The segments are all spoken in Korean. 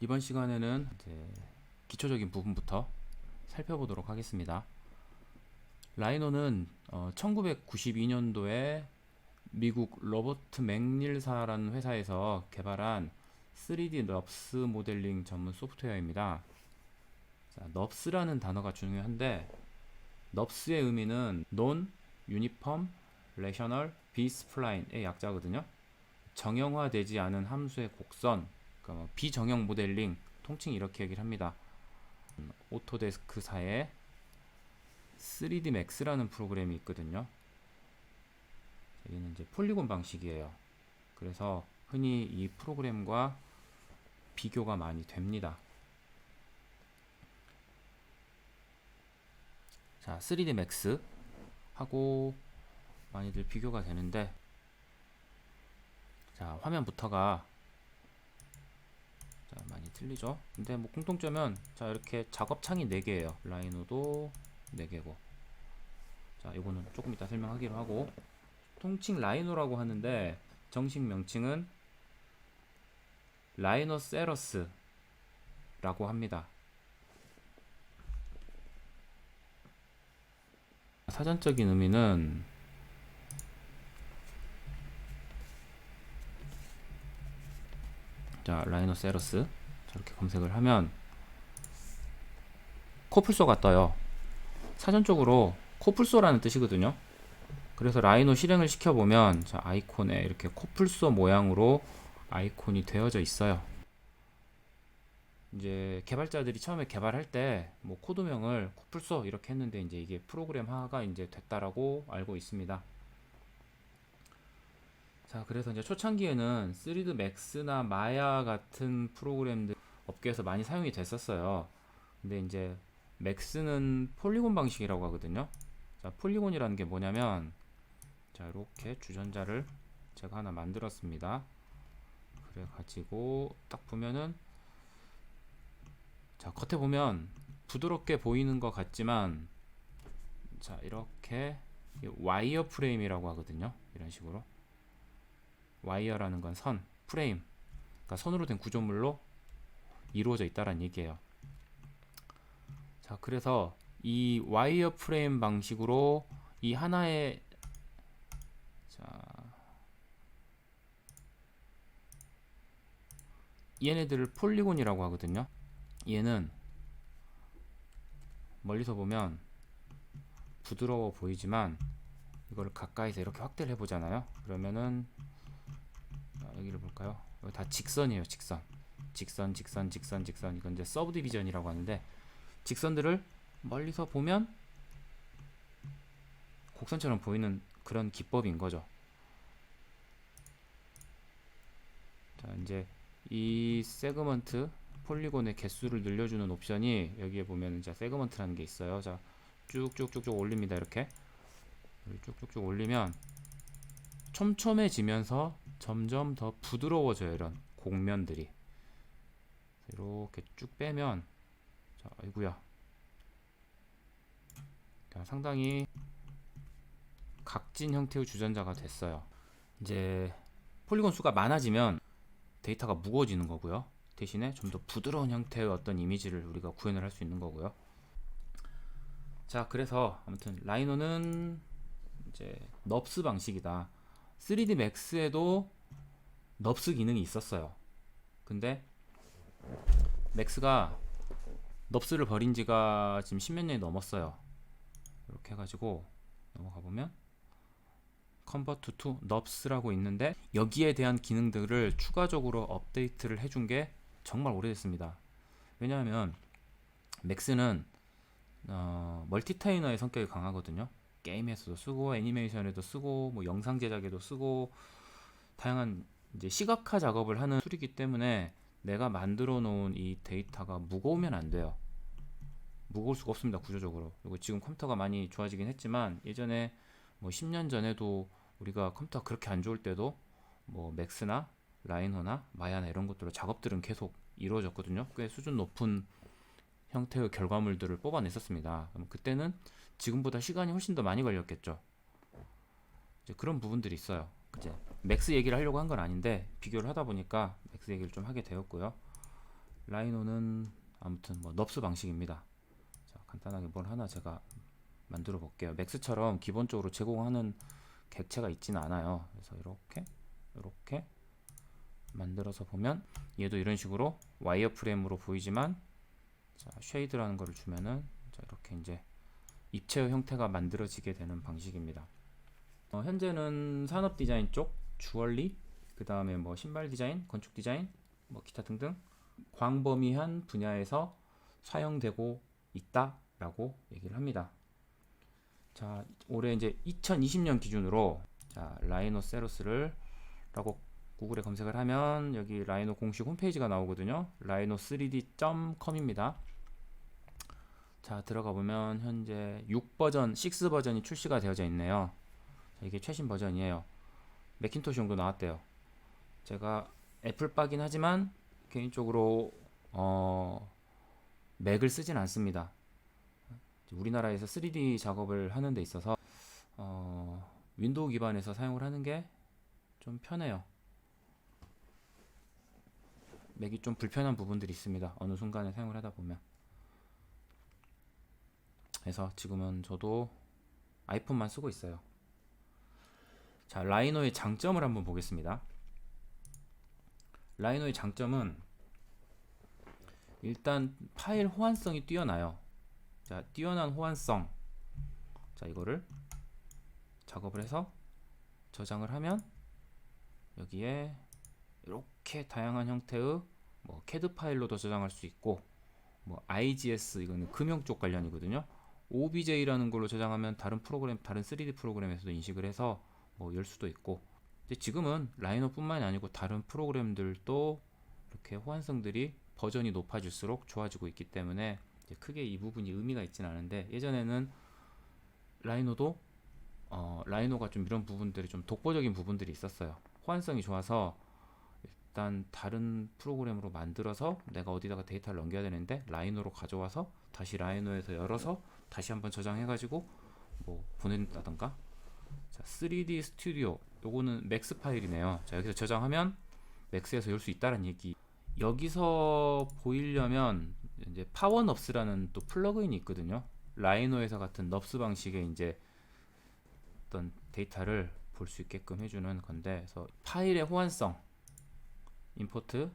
이번 시간에는 이제 기초적인 부분부터 살펴보도록 하겠습니다. 라이노는 1992년도에 미국 로버트 맥닐사라는 회사에서 개발한 3D 넙스 모델링 전문 소프트웨어입니다. 자, 넙스라는 단어가 중요한데 넙스의 의미는 Non Uniform Rational B-Spline의 약자거든요. 정형화되지 않은 함수의 곡선, 그러니까 비정형 모델링, 통칭 이렇게 얘기를 합니다. 오토데스크사에 3D Max라는 프로그램이 있거든요. 여기는 이제 폴리곤 방식이에요. 그래서 흔히 이 프로그램과 비교가 많이 됩니다. 자, 3D Max 하고 많이들 비교가 되는데, 자, 화면부터가 자, 많이 틀리죠. 근데 뭐 공통점은 자, 이렇게 작업창이 4개예요. 라이노도 4개고. 자, 이거는 조금 이따 설명하기로 하고, 통칭 라이노라고 하는데 정식 명칭은 라이노세러스라고 합니다. 사전적인 의미는 자, 라이노세러스 저렇게 검색을 하면 코뿔소가 떠요. 사전적으로 코뿔소라는 뜻이거든요. 그래서 라이노 실행을 시켜보면 자, 아이콘에 이렇게 코뿔소 모양으로 아이콘이 되어져 있어요. 이제 개발자들이 처음에 개발할 때 뭐 코드명을 코뿔소 이렇게 했는데 이제 이게 프로그램화가 이제 됐다라고 알고 있습니다. 자, 그래서 이제 초창기에는 3D 맥스나 마야 같은 프로그램들 업계에서 많이 사용이 됐었어요. 근데 이제 맥스는 폴리곤 방식이라고 하거든요. 자, 폴리곤이라는 게 뭐냐면 자, 이렇게 주전자를 제가 하나 만들었습니다. 그래 가지고 딱 보면은 자, 겉에 보면 부드럽게 보이는 것 같지만 자, 이렇게 와이어 프레임이라고 하거든요. 이런 식으로 와이어라는 건 선, 프레임, 그러니까 선으로 된 구조물로 이루어져 있다는 얘기예요. 자, 그래서 이 와이어 프레임 방식으로 이 하나의 자, 얘네들을 폴리곤이라고 하거든요. 얘는 멀리서 보면 부드러워 보이지만 이걸 가까이서 이렇게 확대를 해보잖아요. 그러면은 여기를 볼까요? 여기 다 직선이에요. 직선, 직선, 직선, 직선, 직선. 이건 이제 서브 디비전이라고 하는데 직선들을 멀리서 보면 곡선처럼 보이는 그런 기법인 거죠. 자, 이제 이 세그먼트 폴리곤의 개수를 늘려주는 옵션이 여기에 보면 이제 세그먼트라는 게 있어요. 자, 쭉쭉쭉쭉 올립니다. 이렇게 쭉쭉쭉 올리면 촘촘해지면서 점점 더 부드러워져요. 이런 곡면들이 이렇게 쭉 빼면 자, 아이구야, 상당히 각진 형태의 주전자가 됐어요. 이제 폴리곤 수가 많아지면 데이터가 무거워지는 거고요. 대신에 좀 더 부드러운 형태의 어떤 이미지를 우리가 구현을 할 수 있는 거고요. 자, 그래서 아무튼 라이노는 이제 넙스 방식이다. 3D 맥스에도 넙스 기능이 있었어요. 근데 맥스가 넙스를 버린 지가 지금 10몇 년이 넘었어요. 이렇게 해가지고 넘어가 보면 Convert to Nubs라고 있는데 여기에 대한 기능들을 추가적으로 업데이트를 해준 게 정말 오래됐습니다. 왜냐하면 맥스는 멀티타이너의 성격이 강하거든요. 게임에서도 쓰고 애니메이션에도 쓰고 뭐 영상 제작에도 쓰고 다양한 이제 시각화 작업을 하는 툴이기 때문에 내가 만들어 놓은 이 데이터가 무거우면 안 돼요. 무거울 수가 없습니다. 구조적으로. 그리고 지금 컴퓨터가 많이 좋아지긴 했지만 예전에 뭐 10년 전에도 우리가 컴퓨터가 그렇게 안 좋을 때도 뭐 맥스나 라이노나 마야나 이런 것들로 작업들은 계속 이루어졌거든요. 꽤 수준 높은 형태의 결과물들을 뽑아냈었습니다. 그럼 그때는 지금보다 시간이 훨씬 더 많이 걸렸겠죠. 이제 그런 부분들이 있어요. 이제 맥스 얘기를 하려고 한 건 아닌데 비교를 하다 보니까 맥스 얘기를 좀 하게 되었고요. 라이노는 아무튼 뭐 넙스 방식입니다. 자, 간단하게 뭘 하나 제가 만들어 볼게요. 맥스처럼 기본적으로 제공하는 객체가 있지는 않아요. 그래서 이렇게 만들어서 보면 얘도 이런 식으로 와이어 프레임으로 보이지만, 자, 쉐이드라는 거를 주면은, 자, 이렇게 이제 입체의 형태가 만들어지게 되는 방식입니다. 현재는 산업 디자인 쪽, 주얼리, 그 다음에 뭐 신발 디자인, 건축 디자인, 뭐 기타 등등 광범위한 분야에서 사용되고 있다라고 얘기를 합니다. 자, 올해 이제 2020년 기준으로, 자, 라이노세로스를 라고 구글에 검색을 하면 여기 라이노 공식 홈페이지가 나오거든요. rhino3d.com입니다. 자, 들어가 보면 현재 6버전, 6버전이 출시가 되어져 있네요. 자, 이게 최신 버전이에요. 매킨토시용도 나왔대요. 제가 애플바긴 하지만 개인적으로 맥을 쓰진 않습니다. 우리나라에서 3D 작업을 하는 데 있어서 윈도우 기반에서 사용을 하는 게 좀 편해요. 맥이 좀 불편한 부분들이 있습니다. 어느 순간에 사용을 하다 보면. 그래서 지금은 저도 아이폰만 쓰고 있어요. 자, 라이노의 장점을 한번 보겠습니다. 라이노의 장점은 일단 파일 호환성이 뛰어나요. 자, 뛰어난 호환성. 자, 이거를 작업을 해서 저장을 하면 여기에 이렇게 다양한 형태의 뭐 CAD 파일로도 저장할 수 있고, 뭐 IGS, 이거는 금형 쪽 관련이거든요. OBJ라는 걸로 저장하면 다른 프로그램, 다른 3D 프로그램에서도 인식을 해서 뭐 열 수도 있고. 근데 지금은 라이노뿐만이 아니고 다른 프로그램들도 이렇게 호환성들이 버전이 높아질수록 좋아지고 있기 때문에 이제 크게 이 부분이 의미가 있지는 않은데, 예전에는 라이노도 라이노가 좀 이런 부분들이 좀 독보적인 부분들이 있었어요. 호환성이 좋아서 일단 다른 프로그램으로 만들어서 내가 어디다가 데이터를 넘겨야 되는데 라이노로 가져와서 다시 라이노에서 열어서 다시 한번 저장해가지고 뭐 보낸다던가. 자, 3D 스튜디오, 요거는 맥스 파일이네요. 자, 여기서 저장하면 맥스에서 열 수 있다는 얘기. 여기서 보이려면 이제 파워넙스라는 또 플러그인이 있거든요. 라이노에서 같은 넙스 방식의 이제 어떤 데이터를 볼 수 있게끔 해주는 건데, 그래서 파일의 호환성, 임포트,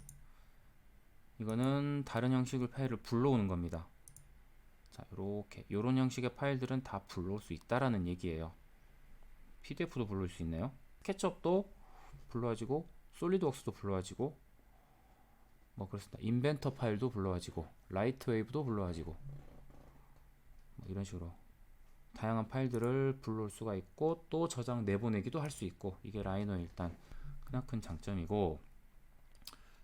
이거는 다른 형식의 파일을 불러오는 겁니다. 자, 이렇게 이런 형식의 파일들은 다 불러올 수 있다라는 얘기예요. PDF도 불러올 수 있네요. 스케치업도 불러와지고, 솔리드웍스도 불러와지고, 뭐 그렇습니다. 인벤터 파일도 불러와지고, 라이트웨이브도 불러와지고, 뭐 이런 식으로 다양한 파일들을 불러올 수가 있고, 또 저장 내보내기도 할 수 있고, 이게 라이노의 일단 크나큰 장점이고.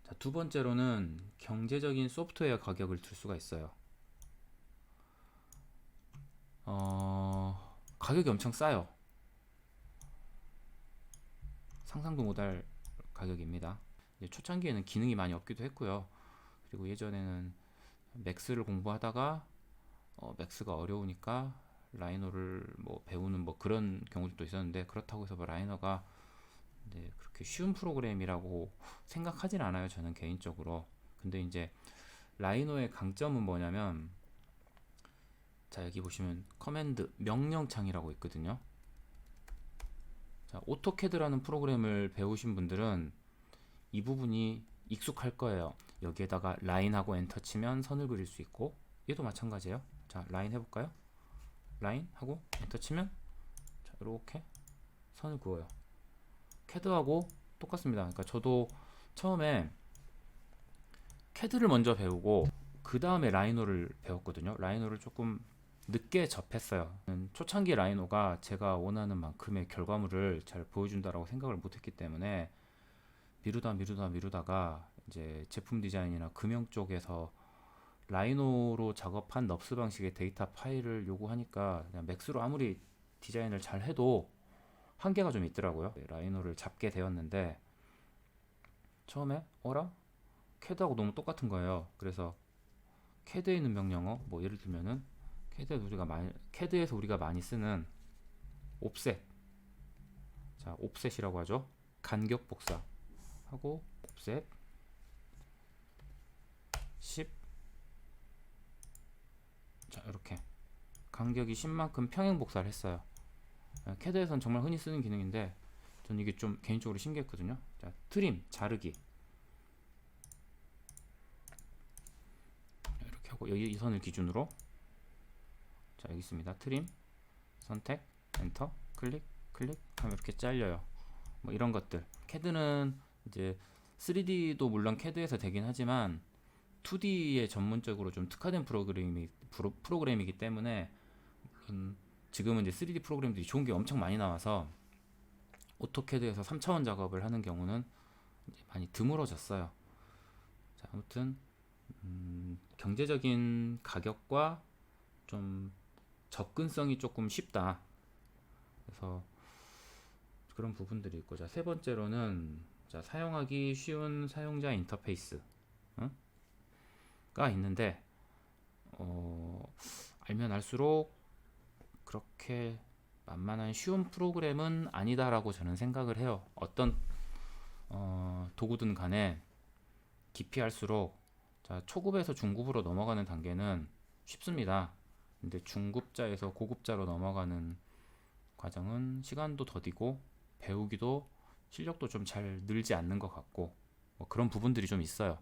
자, 두 번째로는 경제적인 소프트웨어 가격을 줄 수가 있어요. 가격이 엄청 싸요. 상상도 못할 가격입니다. 초창기에는 기능이 많이 없기도 했고요. 그리고 예전에는 맥스를 공부하다가 맥스가 어려우니까 라이노를 뭐 배우는 뭐 그런 경우도 있었는데, 그렇다고 해서 뭐 라이노가 이제 그렇게 쉬운 프로그램이라고 생각하진 않아요, 저는 개인적으로. 근데 이제 라이노의 강점은 뭐냐면, 자, 여기 보시면 커맨드 명령창이라고 있거든요. 자, 오토캐드라는 프로그램을 배우신 분들은 이 부분이 익숙할 거예요. 여기에다가 라인하고 엔터 치면 선을 그릴 수 있고, 얘도 마찬가지예요. 자, 라인 해볼까요? 라인 하고 엔터 치면, 자, 이렇게 선을 그어요. 캐드하고 똑같습니다. 그러니까 저도 처음에 캐드를 먼저 배우고 그 다음에 라이노를 배웠거든요. 라이노를 조금 늦게 접했어요. 초창기 라이노가 제가 원하는 만큼의 결과물을 잘 보여준다라고 생각을 못했기 때문에 미루다가 이제 제품 디자인이나 금형 쪽에서 라이노로 작업한 넙스 방식의 데이터 파일을 요구하니까 그냥 맥스로 아무리 디자인을 잘 해도 한계가 좀 있더라고요. 라이노를 잡게 되었는데, 처음에 어라? 캐드하고 너무 똑같은 거예요. 그래서 캐드에 있는 명령어, 뭐 예를 들면은 캐드에서 우리가 많이 쓰는 옵셋, 자, 옵셋이라고 하죠. 간격 복사 하고 옵셋 자, 이렇게 간격이 10만큼 평행 복사를 했어요. 캐드에선 정말 흔히 쓰는 기능인데 저는 이게 좀 개인적으로 신기했거든요. 자, 트림, 자르기. 이렇게 하고 여기 이 선을 기준으로 자, 여기 있습니다. 트림, 선택, 엔터, 클릭, 클릭 하면 이렇게 잘려요. 뭐 이런 것들. 캐드는 이제 3D도 물론 캐드에서 되긴 하지만 2D에 전문적으로 좀 특화된 프로그램이기 때문에 지금은 이제 3D 프로그램들이 좋은 게 엄청 많이 나와서 오토캐드에서 3차원 작업을 하는 경우는 이제 많이 드물어졌어요. 자, 아무튼 경제적인 가격과 좀 접근성이 조금 쉽다. 그래서 그런 부분들이 있고, 자, 세 번째로는 자, 사용하기 쉬운 사용자 인터페이스가 있는데 알면 알수록 그렇게 만만한 쉬운 프로그램은 아니다라고 저는 생각을 해요. 어떤 도구든 간에 깊이 할수록 자, 초급에서 중급으로 넘어가는 단계는 쉽습니다. 근데 중급자에서 고급자로 넘어가는 과정은 시간도 더디고 배우기도 실력도 좀 잘 늘지 않는 것 같고 뭐 그런 부분들이 좀 있어요.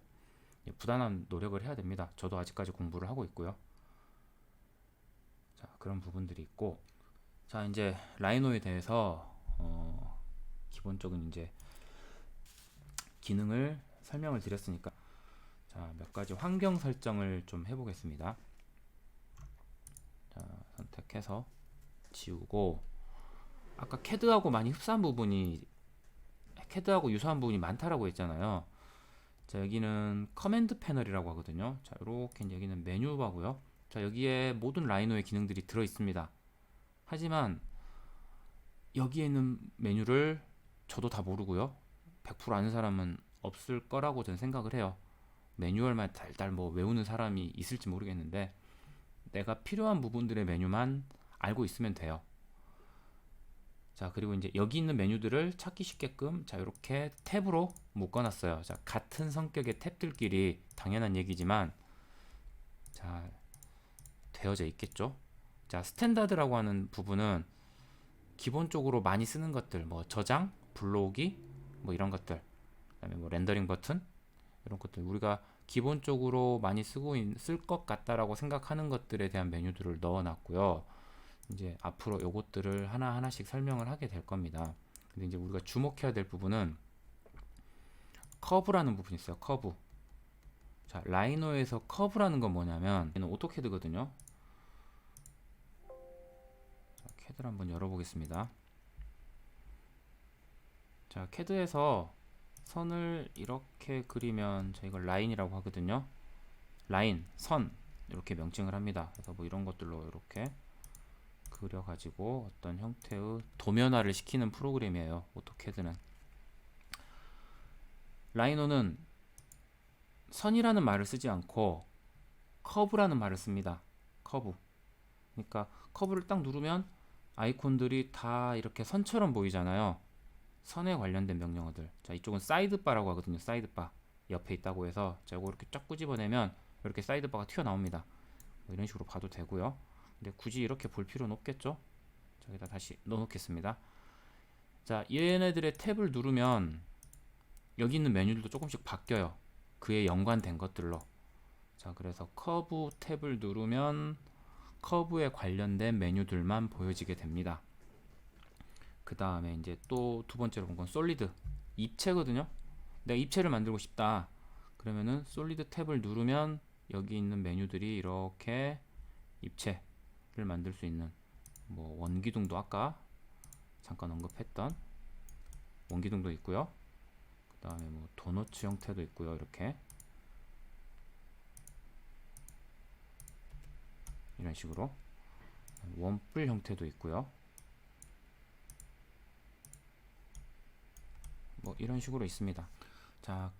부단한 노력을 해야 됩니다. 저도 아직까지 공부를 하고 있고요. 자, 그런 부분들이 있고, 자, 이제 라이노에 대해서 기본적인 이제 기능을 설명을 드렸으니까 자, 몇 가지 환경 설정을 좀 해보겠습니다. 자, 선택해서 지우고, 아까 캐드하고 많이 흡사한 부분이 캐드하고 유사한 부분이 많다라고 했잖아요. 자, 여기는 커맨드 패널이라고 하거든요. 자, 이렇게 여기는 메뉴바고요. 자, 여기에 모든 라이노의 기능들이 들어 있습니다. 하지만 여기에 있는 메뉴를 저도 다 모르고요. 100% 아는 사람은 없을 거라고 저는 생각을 해요. 매뉴얼만 달달 뭐 외우는 사람이 있을지 모르겠는데 내가 필요한 부분들의 메뉴만 알고 있으면 돼요. 자, 그리고 이제 여기 있는 메뉴들을 찾기 쉽게끔 자, 이렇게 탭으로 묶어놨어요. 자, 같은 성격의 탭들끼리 당연한 얘기지만 자, 되어져 있겠죠. 자, 스탠다드라고 하는 부분은 기본적으로 많이 쓰는 것들, 뭐 저장, 불러오기, 뭐 이런 것들, 그다음에 뭐 렌더링 버튼 이런 것들 우리가 기본적으로 많이 쓸 것 같다라고 생각하는 것들에 대한 메뉴들을 넣어놨고요. 이제 앞으로 요것들을 하나하나씩 설명을 하게 될 겁니다. 근데 이제 우리가 주목해야 될 부분은 커브라는 부분이 있어요. 커브. 자, 라이노에서 커브라는 건 뭐냐면 얘는 오토캐드거든요. 자, 캐드를 한번 열어보겠습니다. 자, 캐드에서 선을 이렇게 그리면 자, 이걸 라인이라고 하거든요. 라인, 선 이렇게 명칭을 합니다. 그래서 뭐 이런 것들로 이렇게 그려가지고 어떤 형태의 도면화를 시키는 프로그램이에요. 오토캐드는. 라이노는 선이라는 말을 쓰지 않고 커브라는 말을 씁니다. 커브. 그러니까 커브를 딱 누르면 아이콘들이 다 이렇게 선처럼 보이잖아요. 선에 관련된 명령어들. 자, 이쪽은 사이드바라고 하거든요. 사이드바. 옆에 있다고 해서 자, 이거 이렇게 쫙 끄집어내면 이렇게 사이드바가 튀어나옵니다. 뭐 이런 식으로 봐도 되고요. 근데 굳이 이렇게 볼 필요는 없겠죠? 자, 여기다 다시 넣어놓겠습니다. 자, 얘네들의 탭을 누르면 여기 있는 메뉴들도 조금씩 바뀌어요. 그에 연관된 것들로. 자, 그래서 커브 탭을 누르면 커브에 관련된 메뉴들만 보여지게 됩니다. 그 다음에 이제 또 두 번째로 본 건 솔리드. 입체거든요. 내가 입체를 만들고 싶다. 그러면은 솔리드 탭을 누르면 여기 있는 메뉴들이 이렇게 입체를 만들 수 있는 뭐 원기둥도 아까 잠깐 언급했던 원기둥도 있고요. 그 다음에 뭐 도너츠 형태도 있고요. 이렇게 이런 식으로 원뿔 형태도 있고요. 뭐 이런 식으로 있습니다. 자,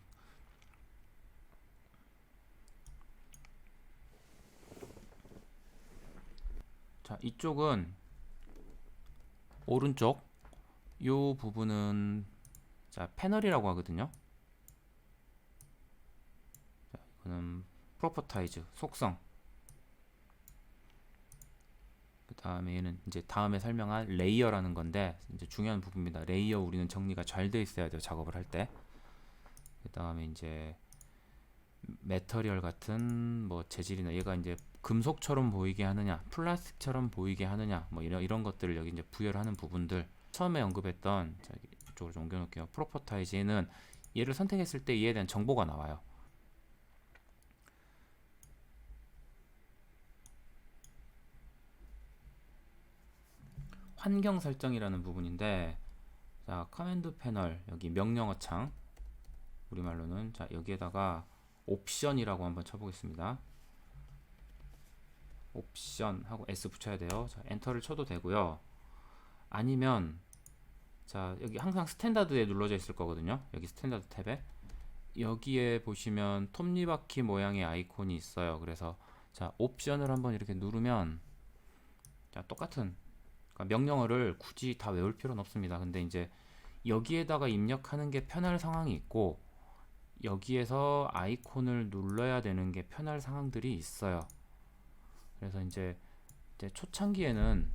자, 이쪽은 오른쪽 요 부분은 자, 패널이라고 하거든요. 자, 이거는 프로퍼타이즈 속성. 다음에 얘는 이제 다음에 설명할 레이어라는 건데 이제 중요한 부분입니다. 레이어 우리는 정리가 잘 돼 있어야 돼요. 작업을 할 때. 그 다음에 이제 메터리얼 같은 뭐 재질이나 얘가 이제 금속처럼 보이게 하느냐, 플라스틱처럼 보이게 하느냐, 뭐 이런 것들을 여기 이제 부여를 하는 부분들. 처음에 언급했던 이쪽으로 좀 옮겨놓을게요. 프로퍼타이즈는 얘를 선택했을 때 얘에 대한 정보가 나와요. 환경 설정이라는 부분인데, 자, 커맨드 패널 여기 명령어 창 우리말로는 자 여기에다가 옵션이라고 한번 쳐보겠습니다. 옵션 하고 S 붙여야 돼요. 자, 엔터를 쳐도 되고요. 아니면 자 여기 항상 스탠다드에 눌러져 있을 거거든요. 여기 스탠다드 탭에 여기에 보시면 톱니바퀴 모양의 아이콘이 있어요. 그래서 자 옵션을 한번 이렇게 누르면 자 똑같은 그러니까 명령어를 굳이 다 외울 필요는 없습니다. 근데 이제 여기에다가 입력하는 게 편할 상황이 있고 여기에서 아이콘을 눌러야 되는 게 편할 상황들이 있어요. 그래서 이제 초창기에는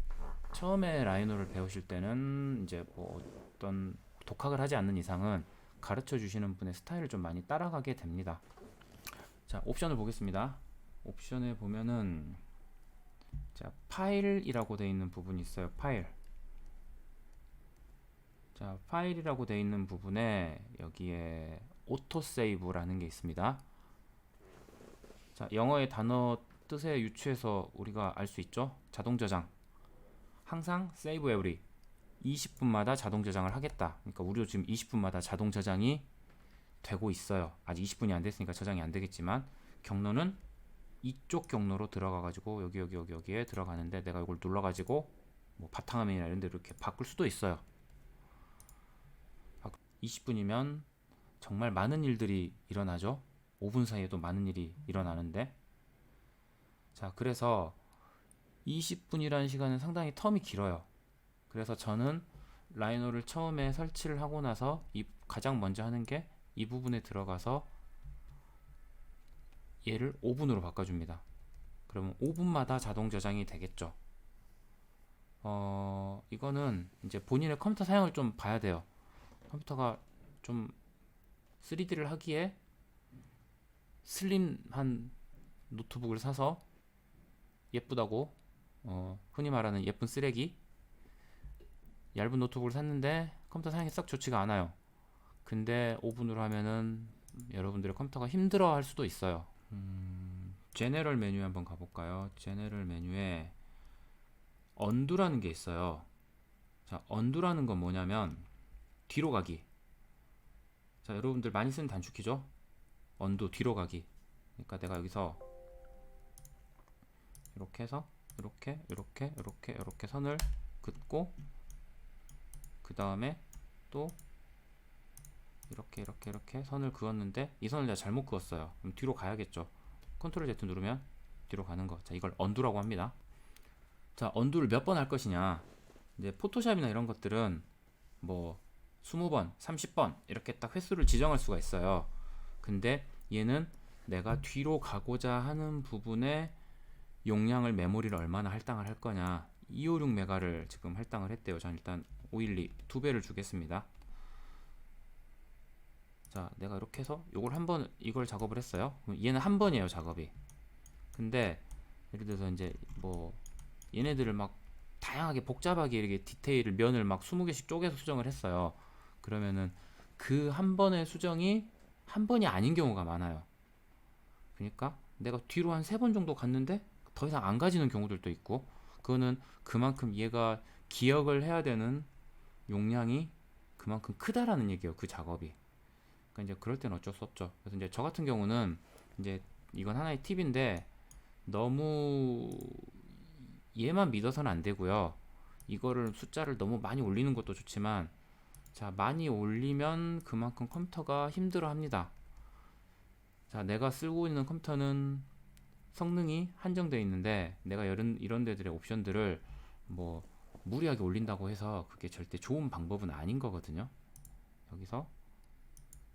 처음에 라이노를 배우실 때는 이제 뭐 어떤 독학을 하지 않는 이상은 가르쳐 주시는 분의 스타일을 좀 많이 따라가게 됩니다. 자, 옵션을 보겠습니다. 옵션에 보면은 자, 파일이라고 되어 있는 부분이 있어요. 파일. 자, 파일이라고 되어 있는 부분에 여기에 오토 세이브라는 게 있습니다. 자, 영어의 단어 뜻에 유추해서 우리가 알 수 있죠. 자동 저장. 항상 save every 20분마다 자동 저장을 하겠다. 그러니까 우리도 지금 20분마다 자동 저장이 되고 있어요. 아직 20분이 안 됐으니까 저장이 안 되겠지만 경로는 이쪽 경로로 들어가 가지고 여기에 들어가는데 내가 이걸 눌러 가지고 뭐 바탕화면이나 이런 데 이렇게 바꿀 수도 있어요. 20분이면 정말 많은 일들이 일어나죠. 5분 사이에도 많은 일이 일어나는데 자 그래서 20분이라는 시간은 상당히 텀이 길어요. 그래서 저는 라이노를 처음에 설치를 하고 나서 가장 먼저 하는 게 이 부분에 들어가서 얘를 5분으로 바꿔줍니다. 그러면 5분마다 자동 저장이 되겠죠. 이거는 이제 본인의 컴퓨터 사용을 좀 봐야 돼요. 컴퓨터가 좀 3D를 하기에 슬림한 노트북을 사서 예쁘다고 흔히 말하는 예쁜 쓰레기 얇은 노트북을 샀는데 컴퓨터 사용이 썩 좋지가 않아요. 근데 5분으로 하면은 여러분들의 컴퓨터가 힘들어 할 수도 있어요. 제네럴 메뉴에 한번 가볼까요? 제네럴 메뉴에 언두라는 게 있어요. 자, 언두라는 건 뭐냐면 뒤로 가기. 자, 여러분들 많이 쓰는 단축키죠? 언두 뒤로 가기. 그러니까 내가 여기서 이렇게 해서 이렇게 선을 긋고 그 다음에 또 이렇게 선을 그었는데 이 선을 내가 잘못 그었어요. 그럼 뒤로 가야겠죠. 컨트롤 Z 누르면 뒤로 가는 거. 자, 이걸 언두라고 합니다. 자, 언두를 몇 번 할 것이냐. 이제 포토샵이나 이런 것들은 뭐 20번, 30번 이렇게 딱 횟수를 지정할 수가 있어요. 근데 얘는 내가 뒤로 가고자 하는 부분에 용량을 메모리를 얼마나 할당을 할 거냐 256메가를 지금 할당을 했대요. 전 일단 512 2배를 주겠습니다. 자, 내가 이렇게 해서 요걸 한번 이걸 작업을 했어요. 그럼 얘는 한 번이에요, 작업이. 근데 예를 들어서 이제 뭐 얘네들을 막 다양하게 복잡하게 이렇게 디테일을 면을 막 20개씩 쪼개서 수정을 했어요. 그러면은 그 한 번의 수정이 한 번이 아닌 경우가 많아요. 그러니까 내가 뒤로 한 3번 정도 갔는데 더 이상 안 가지는 경우들도 있고 그거는 그만큼 얘가 기억을 해야 되는 용량이 그만큼 크다라는 얘기예요. 그 작업이. 그러니까 이제 그럴 때는 어쩔 수 없죠. 그래서 이제 저 같은 경우는 이제 이건 하나의 팁인데 너무 얘만 믿어서는 안 되고요. 이거를 숫자를 너무 많이 올리는 것도 좋지만 자, 많이 올리면 그만큼 컴퓨터가 힘들어 합니다. 자, 내가 쓰고 있는 컴퓨터는 성능이 한정되어 있는데 내가 이런 데들의 옵션들을 뭐 무리하게 올린다고 해서 그게 절대 좋은 방법은 아닌 거거든요. 여기서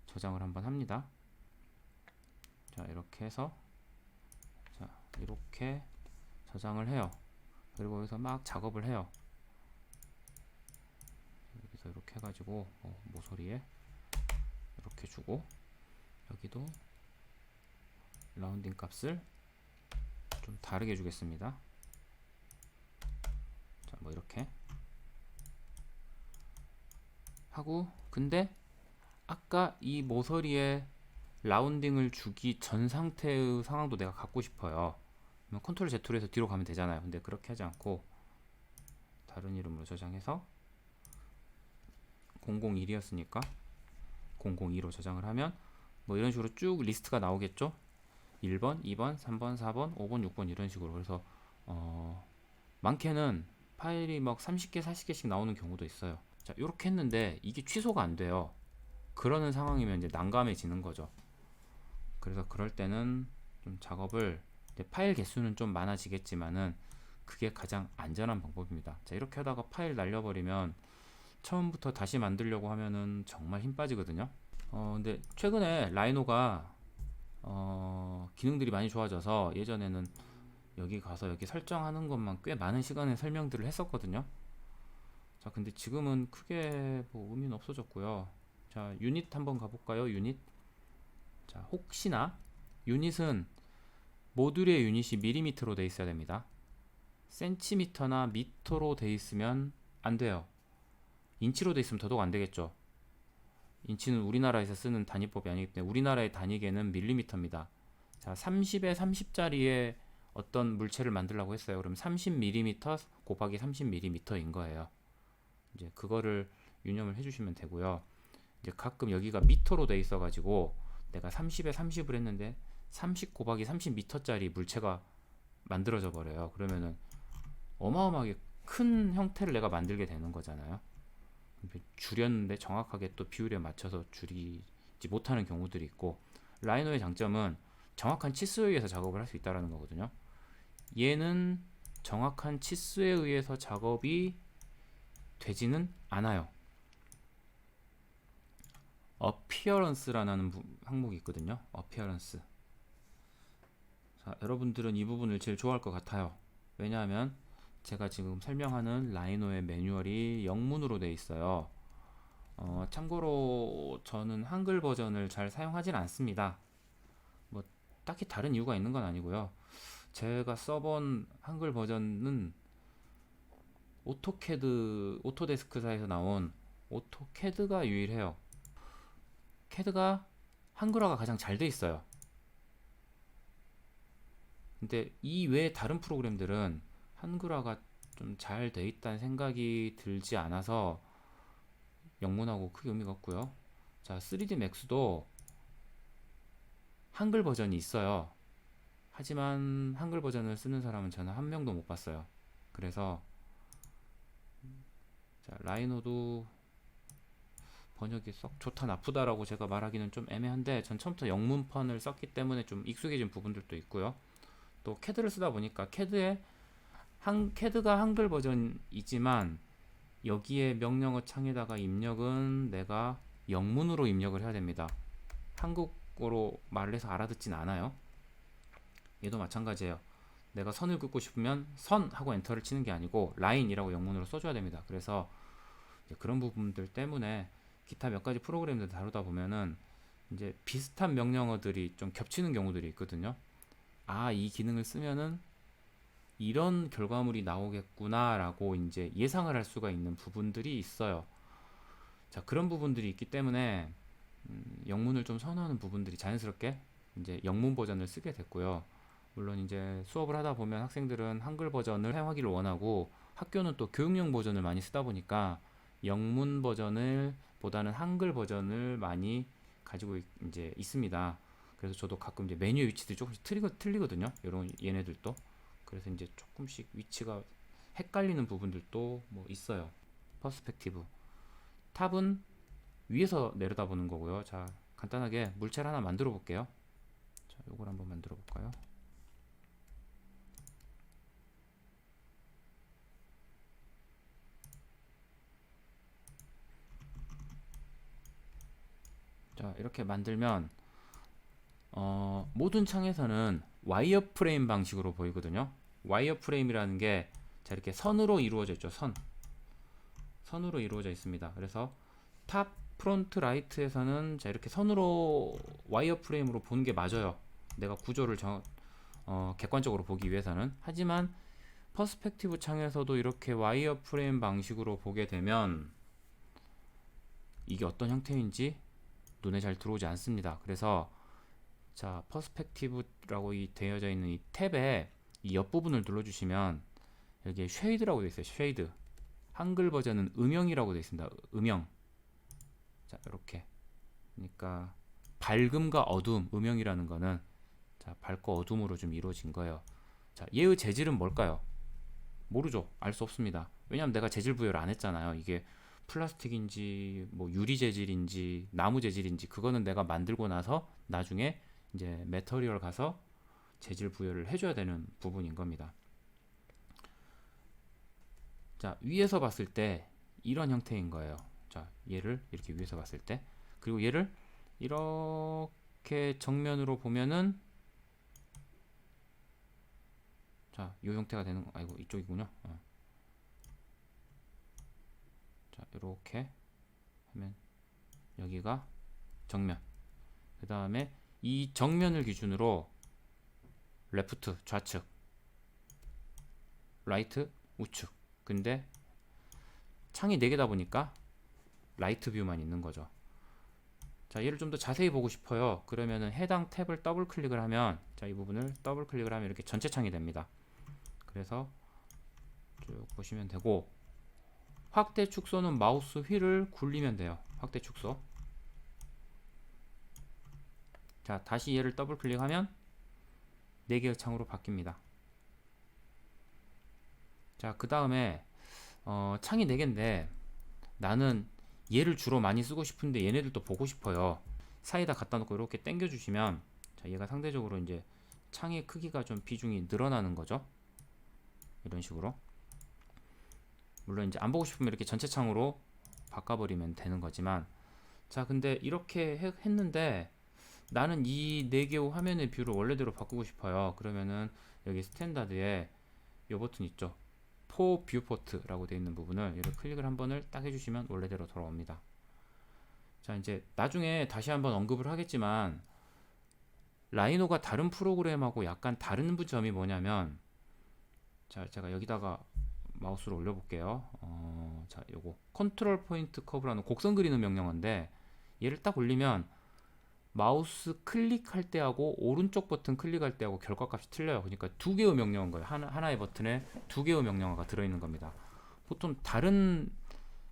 저장을 한번 합니다. 자, 이렇게 해서 자, 이렇게 저장을 해요. 그리고 여기서 막 작업을 해요. 여기서 이렇게 해가지고 모서리에 이렇게 주고, 여기도 라운딩 값을 좀 다르게 주겠습니다. 자, 뭐 이렇게 하고, 근데 아까 이 모서리에 라운딩을 주기 전 상태의 상황도 내가 갖고 싶어요. 그러면 컨트롤 Z로 해서 뒤로 가면 되잖아요. 근데 그렇게 하지 않고 다른 이름으로 저장해서 001이었으니까 002로 저장을 하면 뭐 이런 식으로 쭉 리스트가 나오겠죠. 1번, 2번, 3번, 4번, 5번, 6번 이런 식으로. 그래서 많게는 파일이 막 30개, 40개씩 나오는 경우도 있어요. 자, 이렇게 했는데 이게 취소가 안 돼요. 그러는 상황이면 이제 난감해지는 거죠. 그래서 그럴 때는 좀 작업을, 파일 개수는 좀 많아지겠지만은 그게 가장 안전한 방법입니다. 자, 이렇게 하다가 파일 날려버리면 처음부터 다시 만들려고 하면은 정말 힘 빠지거든요. 근데 최근에 라이노가 기능들이 많이 좋아져서 예전에는 여기 가서 여기 설정하는 것만 꽤 많은 시간에 설명들을 했었거든요. 자, 근데 지금은 크게 뭐 의미는 없어졌고요. 자, 유닛 한번 가볼까요? 유닛. 자, 혹시나 유닛은 모듈의 유닛이 밀리미터로 돼 있어야 됩니다. 센티미터나 미터로 돼 있으면 안 돼요. 인치로 돼 있으면 더더욱 안 되겠죠. 인치는 우리나라에서 쓰는 단위법이 아니기 때문에 우리나라의 단위계는 밀리미터입니다. 자, 30에 30짜리의 어떤 물체를 만들려고 했어요. 그럼 30mm 곱하기 30mm인 거예요. 이제 그거를 유념을 해주시면 되고요. 이제 가끔 여기가 미터로 돼 있어가지고 내가 30에 30을 했는데 30 곱하기 30m짜리 물체가 만들어져 버려요. 그러면은 어마어마하게 큰 형태를 내가 만들게 되는 거잖아요. 줄였는데 정확하게 또 비율에 맞춰서 줄이지 못하는 경우들이 있고, 라이노의 장점은 정확한 치수에 의해서 작업을 할 수 있다는 거거든요. 얘는 정확한 치수에 의해서 작업이 되지는 않아요. appearance라는 항목이 있거든요. appearance. 자, 여러분들은 이 부분을 제일 좋아할 것 같아요. 왜냐하면 제가 지금 설명하는 라이노의 매뉴얼이 영문으로 되어 있어요. 참고로 저는 한글 버전을 잘 사용하진 않습니다. 뭐 딱히 다른 이유가 있는 건 아니고요. 제가 써본 한글 버전은 오토데스크사에서 나온 오토캐드가 유일해요. 캐드가 한글화가 가장 잘 돼 있어요. 근데 이 외에 다른 프로그램들은 한글화가 좀 잘 돼 있다는 생각이 들지 않아서 영문하고 크게 의미가 없고요. 자, 3D 맥스도 한글 버전이 있어요. 하지만 한글 버전을 쓰는 사람은 저는 한 명도 못 봤어요. 그래서 자, 라이노도 번역이 썩 좋다 나쁘다라고 제가 말하기는 좀 애매한데, 전 처음부터 영문판을 썼기 때문에 좀 익숙해진 부분들도 있고요. 또 캐드를 쓰다 보니까 캐드가 한글 버전이지만 여기에 명령어 창에다가 입력은 내가 영문으로 입력을 해야 됩니다. 한국어로 말을 해서 알아듣진 않아요. 얘도 마찬가지예요. 내가 선을 긋고 싶으면 선 하고 엔터를 치는 게 아니고 라인이라고 영문으로 써줘야 됩니다. 그래서 그런 부분들 때문에 기타 몇 가지 프로그램들 다루다 보면은 이제 비슷한 명령어들이 좀 겹치는 경우들이 있거든요. 아, 이 기능을 쓰면은 이런 결과물이 나오겠구나 라고 이제 예상을 할 수가 있는 부분들이 있어요. 자, 그런 부분들이 있기 때문에 영문을 좀 선호하는 부분들이 자연스럽게 이제 영문 버전을 쓰게 됐고요. 물론 이제 수업을 하다 보면 학생들은 한글 버전을 사용하기를 원하고, 학교는 또 교육용 버전을 많이 쓰다 보니까 영문 버전을 보다는 한글 버전을 많이 가지고 이제 있습니다. 그래서 저도 가끔 이제 메뉴의 위치들이 조금씩 틀리거든요. 이런 얘네들도. 그래서 이제 조금씩 위치가 헷갈리는 부분들도 뭐 있어요. 퍼스펙티브. 탑은 위에서 내려다보는 거고요. 자, 간단하게 물체를 하나 만들어 볼게요. 자, 요걸 한번 만들어 볼까요? 자, 이렇게 만들면 모든 창에서는 와이어프레임 방식으로 보이거든요. 와이어프레임이라는 게 자, 이렇게 선으로 이루어져 있죠. 선으로 이루어져 있습니다. 그래서 탑 프론트 라이트에서는 자, 이렇게 선으로 와이어 프레임으로 보는 게 맞아요. 내가 구조를 객관적으로 보기 위해서는. 하지만 퍼스펙티브 창에서도 이렇게 와이어 프레임 방식으로 보게 되면 이게 어떤 형태인지 눈에 잘 들어오지 않습니다. 그래서 자, 퍼스펙티브라고 되어져 있는 이 탭에 이 옆부분을 눌러주시면 여기에 쉐이드라고 되어 있어요. 쉐이드. 한글 버전은 음영이라고 되어 있습니다. 음영. 자, 이렇게. 그러니까 밝음과 어두움, 음영이라는 거는 자, 밝고 어두움으로 좀 이루어진 거예요. 자, 얘의 재질은 뭘까요? 모르죠. 알 수 없습니다. 왜냐하면 내가 재질 부여를 안 했잖아요. 이게 플라스틱인지 뭐 유리 재질인지 나무 재질인지 그거는 내가 만들고 나서 나중에 이제 매터리얼 가서 재질 부여를 해줘야 되는 부분인 겁니다. 자, 위에서 봤을 때 이런 형태인 거예요. 자, 얘를 이렇게 위에서 봤을 때, 그리고 얘를 이렇게 정면으로 보면은 자, 이 형태가 되는 거. 아이고, 이쪽이군요. 자, 이렇게 하면 여기가 정면. 그 다음에 이 정면을 기준으로 레프트 좌측, 라이트 우측. 근데 창이 4개다 보니까 라이트 뷰만 있는 거죠. 자, 얘를 좀 더 자세히 보고 싶어요. 그러면은 해당 탭을 더블 클릭을 하면, 자, 이 부분을 더블 클릭을 하면 이렇게 전체 창이 됩니다. 그래서 쭉 보시면 되고, 확대 축소는 마우스 휠을 굴리면 돼요. 확대 축소. 자, 다시 얘를 더블 클릭하면 4개의 창으로 바뀝니다. 자, 그 다음에 창이 4개인데 나는 얘를 주로 많이 쓰고 싶은데 얘네들도 보고 싶어요. 사이다 갖다 놓고 이렇게 당겨 주시면 자, 얘가 상대적으로 이제 창의 크기가 좀 비중이 늘어나는 거죠. 이런 식으로. 물론 이제 안 보고 싶으면 이렇게 전체 창으로 바꿔버리면 되는 거지만, 자, 근데 이렇게 했는데 나는 이 4개의 화면의 뷰를 원래대로 바꾸고 싶어요. 그러면은 여기 스탠다드에 이 버튼 있죠. 포 뷰포트라고 되어 있는 부분을 이렇게 클릭을 한 번을 딱 해주시면 원래대로 돌아옵니다. 자, 이제 나중에 다시 한번 언급을 하겠지만 라이노가 다른 프로그램하고 약간 다른 점이 뭐냐면, 자, 제가 여기다가 마우스를 올려볼게요. 자, 요거 컨트롤 포인트 커브라는 곡선 그리는 명령어인데 얘를 딱 올리면 마우스 클릭할 때하고 오른쪽 버튼 클릭할 때하고 결과값이 틀려요. 그러니까 2개의 명령어인 거예요. 하나의 버튼에 2개의 명령어가 들어있는 겁니다. 보통 다른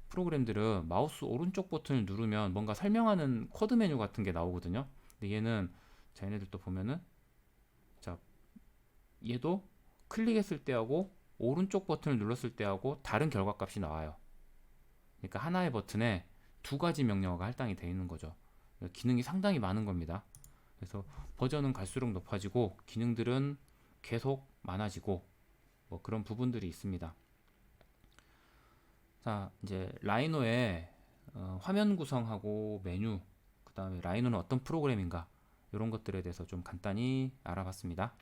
프로그램들은 마우스 오른쪽 버튼을 누르면 뭔가 설명하는 코드 메뉴 같은 게 나오거든요. 근데 얘는, 자, 얘네들도 보면은, 자, 얘도 클릭했을 때하고 오른쪽 버튼을 눌렀을 때하고 다른 결과값이 나와요. 그러니까 하나의 버튼에 2가지 명령어가 할당이 되어 있는 거죠. 기능이 상당히 많은 겁니다. 그래서 버전은 갈수록 높아지고 기능들은 계속 많아지고 뭐 그런 부분들이 있습니다. 자, 이제 라이노의 화면 구성하고 메뉴, 그 다음에 라이노는 어떤 프로그램인가, 이런 것들에 대해서 좀 간단히 알아봤습니다.